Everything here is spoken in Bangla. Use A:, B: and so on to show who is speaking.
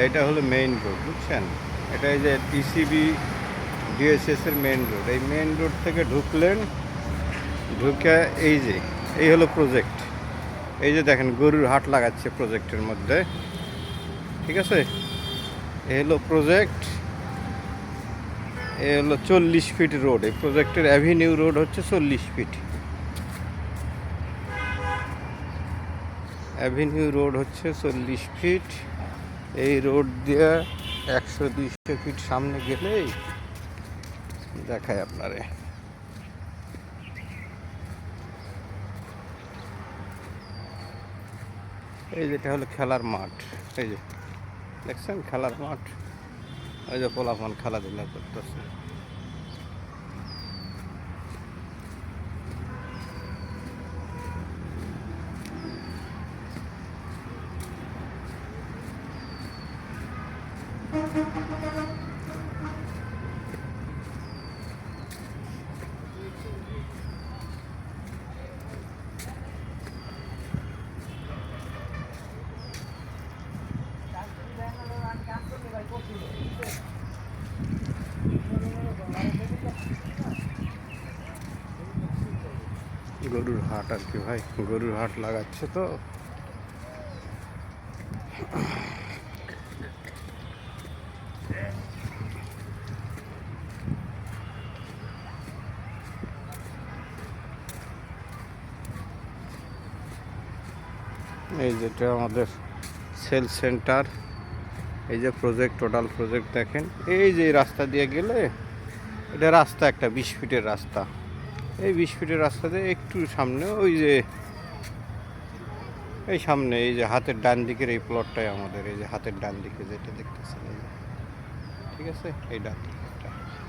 A: এটা হলো মেইন রোড, বুঝছেন? এটা এই যে টিসিবি ডিএসএস এর মেইন রোড। এই মেইন রোড থেকে ঢুকলেন, ঢুকে এই হলো প্রজেক্ট। এই যে দেখেন গরুর হাট লাগাচ্ছে প্রজেক্টের মধ্যে, ঠিক আছে? এই হলো প্রজেক্ট। এই হলো 40 ফিট রোড। এই প্রজেক্টের অ্যাভিনিউ রোড হচ্ছে 40 ফিট। অ্যাভিনিউ রোড হচ্ছে 40 ফিট। এই রোড দিয়ে 100-200 ফিট সামনে গেলেই দেখায় আপনারে। এই যেটা হলো খেলার মাঠ। এই যে দেখছেন খেলার মাঠ, ওই যে পোলাপান খেলাধুলা করতেছে। গরুর হাট আর কি ভাই, গরুর হাট লাগাচ্ছে তো। এই যেটা আমাদের সেল সেন্টার। এই যে প্রজেক্ট, টোটাল প্রজেক্ট দেখেন। এই যে রাস্তা দিয়ে গেলে, এটা রাস্তা একটা 20 ফিটের রাস্তা। এই 20 ফিটের রাস্তা দিয়ে একটু সামনে ওই যে এই সামনে এই যে হাতের ডান দিকের এই প্লটটাই আমাদের। এই যে হাতের ডান দিকে যেটা দেখতেছেন, ঠিক আছে? এই ডান দিকটা